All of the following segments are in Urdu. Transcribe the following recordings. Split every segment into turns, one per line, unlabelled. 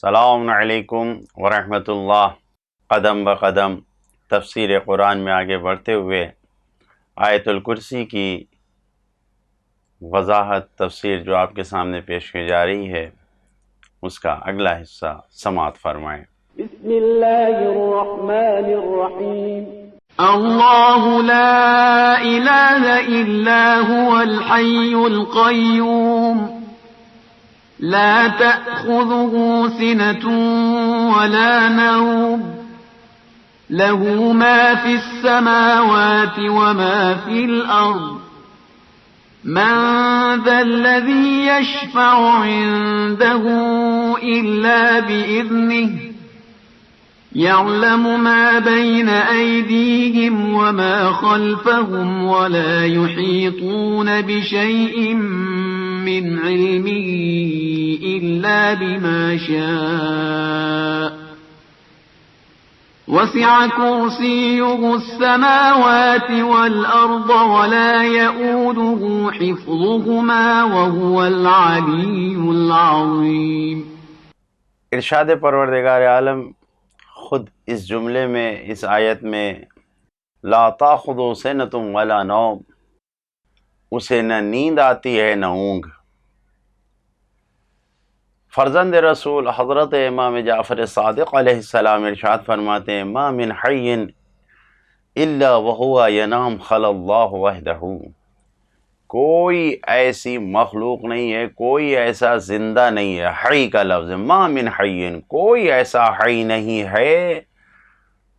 السلام علیکم ورحمۃ اللہ۔ قدم بقدم تفسیر قرآن میں آگے بڑھتے ہوئے آیت الکرسی کی وضاحت تفسیر جو آپ کے سامنے پیش کی جا رہی ہے اس کا اگلا حصہ سماعت فرمائیں۔
بسم اللہ الرحمن الرحیم۔ اللہ لا الہ الا هو الحی القیوم لا تأخذه سنة ولا نوم له ما في السماوات وما في الأرض من ذا الذي يشفع عنده إلا بإذنه يعلم ما بين أيديهم وما خلفهم ولا يحيطون بشيء من علمه إلا بما شاء وسع كرسيه السماوات والأرض ولا يؤوده حفظهما وهو العلي العظيم۔
ارشاد پروردگار عالم خود اس جملے میں، اس آیت میں لا تاخذو سنۃ ولا نوم، اسے نہ نیند آتی ہے نہ اونگ۔ فرزند رسول حضرت امام جعفر صادق علیہ السلام ارشاد فرماتے ہیں ما من حی الا وهو ینام خلا اللہ وحدہ، کوئی ایسی مخلوق نہیں ہے، کوئی ایسا زندہ نہیں ہے، حی کا لفظ ما من حی، کوئی ایسا حی نہیں ہے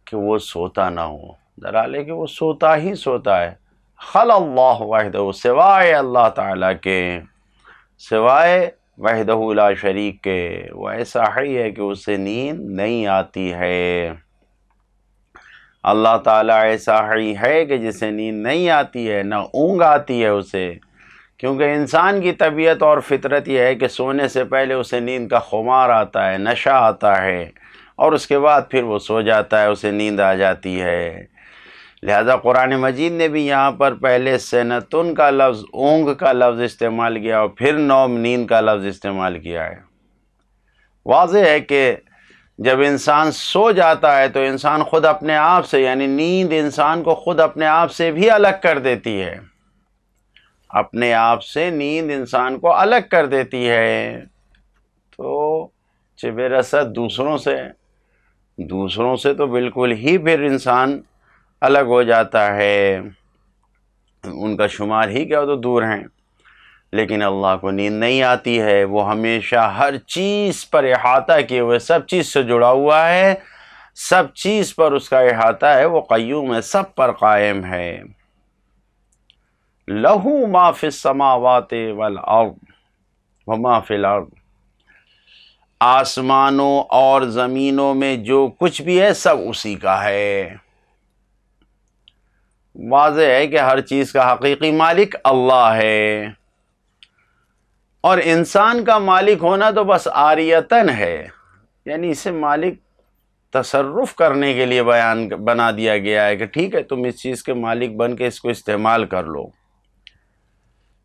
کہ وہ سوتا نہ ہو، دراصل کہ وہ سوتا ہی سوتا ہے۔ خلا اللہ وحدہ، سوائے اللہ تعالیٰ کے، سوائے وحدہ لا شریک کے، وہ ایسا حی ہے کہ اسے نیند نہیں آتی ہے۔ اللہ تعالیٰ ایسا حی ہے کہ جسے نیند نہیں آتی ہے، نہ اونگ آتی ہے اسے، کیونکہ انسان کی طبیعت اور فطرت یہ ہے کہ سونے سے پہلے اسے نیند کا خمار آتا ہے، نشہ آتا ہے، اور اس کے بعد پھر وہ سو جاتا ہے، اسے نیند آ جاتی ہے۔ لہذا قرآن مجید نے بھی یہاں پر پہلے سنتن کا لفظ، اونگ کا لفظ استعمال کیا اور پھر نوم، نیند کا لفظ استعمال کیا ہے۔ واضح ہے کہ جب انسان سو جاتا ہے تو انسان خود اپنے آپ سے، یعنی نیند انسان کو خود اپنے آپ سے بھی الگ کر دیتی ہے، اپنے آپ سے نیند انسان کو الگ کر دیتی ہے، تو چہ رسد دوسروں سے تو بالکل ہی پھر انسان الگ ہو جاتا ہے، ان کا شمار ہی کیا تو دور ہیں۔ لیکن اللہ کو نیند نہیں آتی ہے، وہ ہمیشہ ہر چیز پر احاطہ کیے ہوئے، سب چیز سے جڑا ہوا ہے، سب چیز پر اس کا احاطہ ہے، وہ قیوم ہے، سب پر قائم ہے۔ لہو ما فی السماوات والارض وما فی الارض، آسمانوں اور زمینوں میں جو کچھ بھی ہے سب اسی کا ہے۔ واضح ہے کہ ہر چیز کا حقیقی مالک اللہ ہے، اور انسان کا مالک ہونا تو بس عاریتاً ہے، یعنی اسے مالک تصرف کرنے کے لیے بنا دیا گیا ہے کہ ٹھیک ہے تم اس چیز کے مالک بن کے اس کو استعمال کر لو۔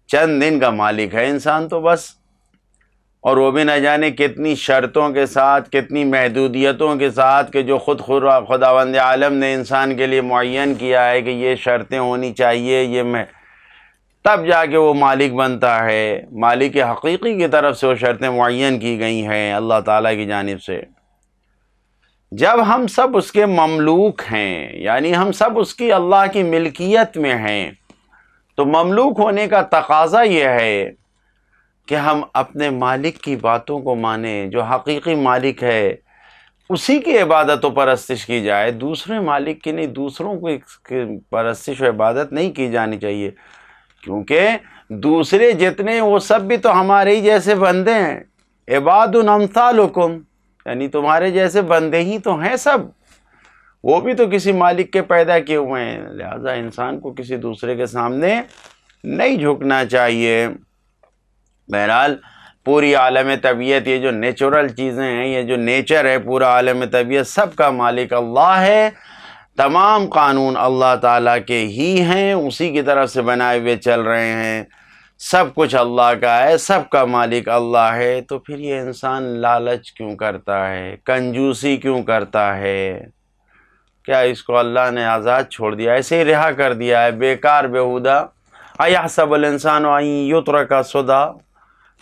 چند دن کا مالک ہے انسان تو بس، اور وہ بھی نہ جانے کتنی شرطوں کے ساتھ، کتنی محدودیتوں کے ساتھ، کہ جو خداوند عالم نے انسان کے لیے معین کیا ہے کہ یہ شرطیں ہونی چاہیے، یہ تب جا کے وہ مالک بنتا ہے۔ مالک حقیقی کی طرف سے وہ شرطیں معین کی گئی ہیں اللہ تعالیٰ کی جانب سے۔ جب ہم سب اس کے مملوک ہیں، یعنی ہم سب اس کی اللہ کی ملکیت میں ہیں، تو مملوک ہونے کا تقاضا یہ ہے کہ ہم اپنے مالک کی باتوں کو مانیں، جو حقیقی مالک ہے اسی کی عبادت و پرستش کی جائے، دوسرے مالک کی نہیں، دوسروں کو پرستش و عبادت نہیں کی جانی چاہیے، کیونکہ دوسرے جتنے وہ سب بھی تو ہمارے ہی جیسے بندے ہیں، عباد امثالکم، یعنی تمہارے جیسے بندے ہی تو ہیں سب، وہ بھی تو کسی مالک کے پیدا کیے ہوئے ہیں، لہذا انسان کو کسی دوسرے کے سامنے نہیں جھکنا چاہیے۔ بہرحال پوری عالم طبیعت، یہ جو نیچرل چیزیں ہیں، یہ جو نیچر ہے، پورا عالم طبیعت، سب کا مالک اللہ ہے، تمام قانون اللہ تعالیٰ کے ہی ہیں، اسی کی طرف سے بنائے ہوئے چل رہے ہیں، سب کچھ اللہ کا ہے، سب کا مالک اللہ ہے، تو پھر یہ انسان لالچ کیوں کرتا ہے، کنجوسی کیوں کرتا ہے؟ کیا اس کو اللہ نے آزاد چھوڑ دیا، ایسے ہی رہا کر دیا ہے بیکار بیہودہ؟ ایحسب الانسان ان یترک سدی،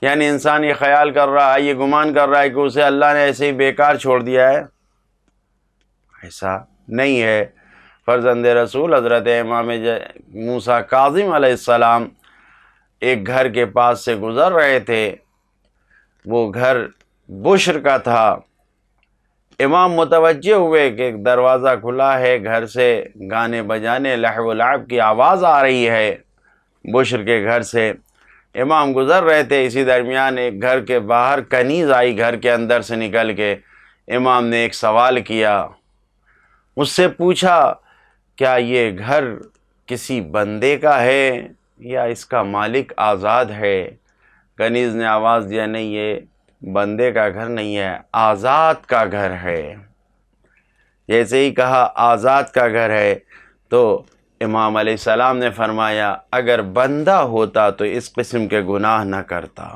یعنی انسان یہ خیال کر رہا ہے، یہ گمان کر رہا ہے کہ اسے اللہ نے ایسے ہی بیکار چھوڑ دیا ہے؟ ایسا نہیں ہے۔ فرزند رسول حضرت امام موسیٰ کاظم علیہ السلام ایک گھر کے پاس سے گزر رہے تھے، وہ گھر بشر کا تھا۔ امام متوجہ ہوئے کہ دروازہ کھلا ہے، گھر سے گانے بجانے، لہو و لعب کی آواز آ رہی ہے بشر کے گھر سے۔ امام گزر رہے تھے، اسی درمیان ایک گھر کے باہر کنیز آئی، گھر کے اندر سے نکل کے۔ امام نے ایک سوال کیا، اس سے پوچھا کیا یہ گھر کسی بندے کا ہے یا اس کا مالک آزاد ہے؟ کنیز نے آواز دیا، نہیں، یہ بندے کا گھر نہیں ہے، آزاد کا گھر ہے۔ جیسے ہی کہا آزاد کا گھر ہے تو امام علیہ السلام نے فرمایا اگر بندہ ہوتا تو اس قسم کے گناہ نہ کرتا۔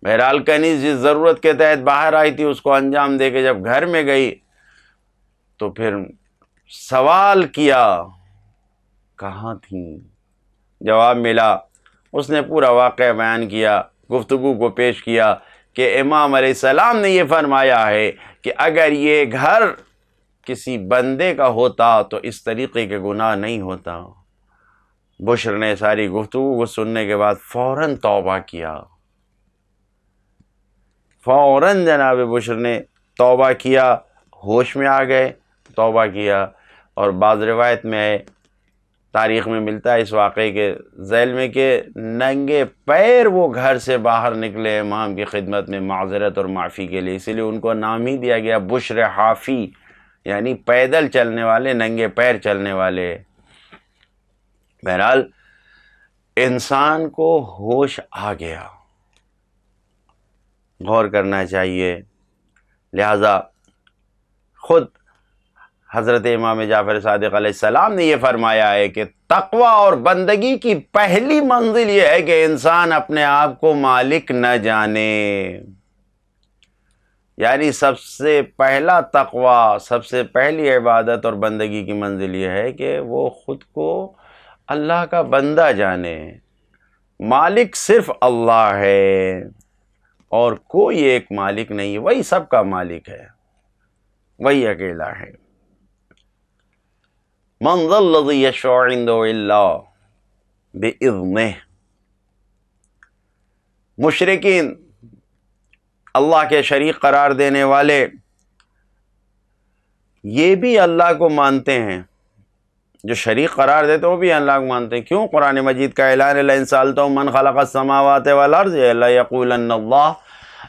بہرحال کنیز جس ضرورت کے تحت باہر آئی تھی اس کو انجام دے کے جب گھر میں گئی تو پھر سوال کیا کہاں تھیں؟ جواب ملا، اس نے پورا واقعہ بیان کیا، گفتگو کو پیش کیا کہ امام علیہ السلام نے یہ فرمایا ہے کہ اگر یہ گھر کسی بندے کا ہوتا تو اس طریقے کے گناہ نہیں ہوتا۔ بشر نے ساری گفتگو کو سننے کے بعد فوراً توبہ کیا، فوراً جناب بشر نے توبہ کیا، ہوش میں آ گئے، توبہ کیا۔ اور بعض روایت میں تاریخ میں ملتا ہے اس واقعے کے ذیل میں کہ ننگے پیر وہ گھر سے باہر نکلے امام کی خدمت میں معذرت اور معافی کے لیے، اسی لیے ان کو نام ہی دیا گیا بشر حافی، یعنی پیدل چلنے والے، ننگے پیر چلنے والے۔ بہرحال انسان کو ہوش آ گیا، غور کرنا چاہیے۔ لہذا خود حضرت امام جعفر صادق علیہ السلام نے یہ فرمایا ہے کہ تقوی اور بندگی کی پہلی منزل یہ ہے کہ انسان اپنے آپ کو مالک نہ جانے، یعنی سب سے پہلا تقوی، سب سے پہلی عبادت اور بندگی کی منزل یہ ہے کہ وہ خود کو اللہ کا بندہ جانے۔ مالک صرف اللہ ہے اور کوئی ایک مالک نہیں ہے، وہی سب کا مالک ہے، وہی اکیلا ہے۔ من ذا الذی یشفع عنده الا بإذنہ۔ مشرکین، اللہ کے شریک قرار دینے والے، یہ بھی اللہ کو مانتے ہیں، جو شریک قرار دیتے وہ بھی اللہ کو مانتے ہیں۔ کیوں؟ قرآن مجید کا اعلان ہے لئن سألتهم من خلق السماوات والارض ليقولن اللہ۔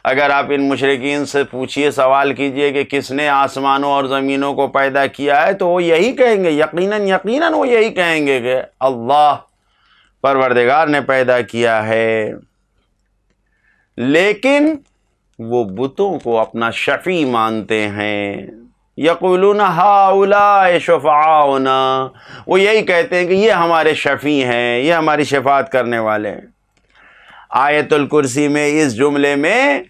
اگر آپ ان مشرکین سے پوچھئے، سوال کیجئے کہ کس نے آسمانوں اور زمینوں کو پیدا کیا ہے، تو وہ یہی کہیں گے، یقیناً وہ یہی کہیں گے کہ اللہ پروردگار نے پیدا کیا ہے۔ لیکن وہ بتوں کو اپنا شفیع مانتے ہیں۔ یقولون ہؤلاء شفعاؤنا، وہ یہی کہتے ہیں کہ یہ ہمارے شفیع ہیں، یہ ہماری شفاعت کرنے والے ہیں۔ آیت الکرسی میں اس جملے میں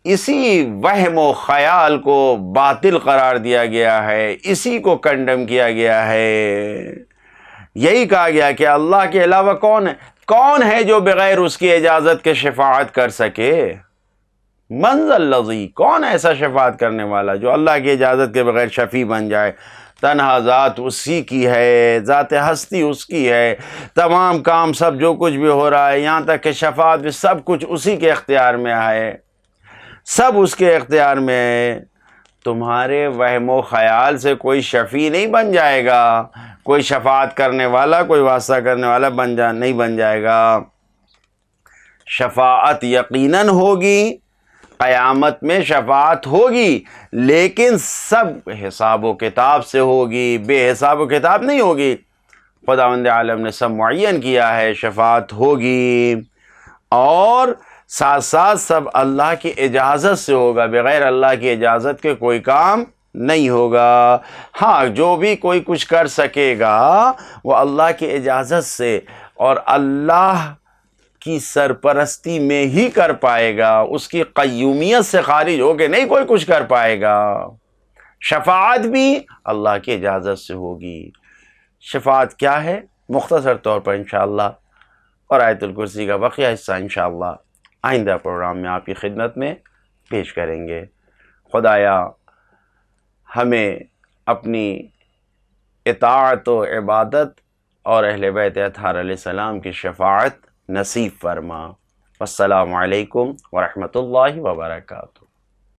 اسی وہم و خیال کو باطل قرار دیا گیا ہے، اسی کو کنڈم کیا گیا ہے۔ یہی کہا گیا کہ اللہ کے علاوہ کون ہے جو بغیر اس کی اجازت کے شفاعت کر سکے؟ من ذا الذی، کون ایسا شفاعت کرنے والا جو اللہ کی اجازت کے بغیر شفیع بن جائے؟ تنہا ذات اسی کی ہے، ذات ہستی اس کی ہے، تمام کام سب جو کچھ بھی ہو رہا ہے، یہاں تک کہ شفاعت بھی سب کچھ اسی کے اختیار میں ہے، سب اس کے اختیار میں ہے۔ تمہارے وہم و خیال سے کوئی شفیع نہیں بن جائے گا، کوئی شفاعت کرنے والا، کوئی واسطہ کرنے والا نہیں بن جائے گا۔ شفاعت یقیناً ہوگی، قیامت میں شفاعت ہوگی، لیکن سب حساب و کتاب سے ہوگی، بے حساب و کتاب نہیں ہوگی۔ خداوند عالم نے سب معین کیا ہے، شفاعت ہوگی، اور ساتھ ساتھ سب اللہ کی اجازت سے ہوگا، بغیر اللہ کی اجازت کے کوئی کام نہیں ہوگا۔ ہاں، جو بھی کوئی کچھ کر سکے گا وہ اللہ کی اجازت سے، اور اللہ کی سرپرستی میں ہی کر پائے گا، اس کی قیومیت سے خارج ہو کے نہیں کوئی کچھ کر پائے گا۔ شفاعت بھی اللہ کی اجازت سے ہوگی۔ شفاعت کیا ہے؟ مختصر طور پر انشاءاللہ اور آیت الکرسی کا بقیہ حصہ انشاءاللہ آئندہ پروگرام میں آپ کی خدمت میں پیش کریں گے۔ خدایا ہمیں اپنی اطاعت و عبادت اور اہل بیت اطہار علیہ السلام کی شفاعت نصیب فرما۔ والسلام علیکم ورحمۃ اللہ وبرکاتہ۔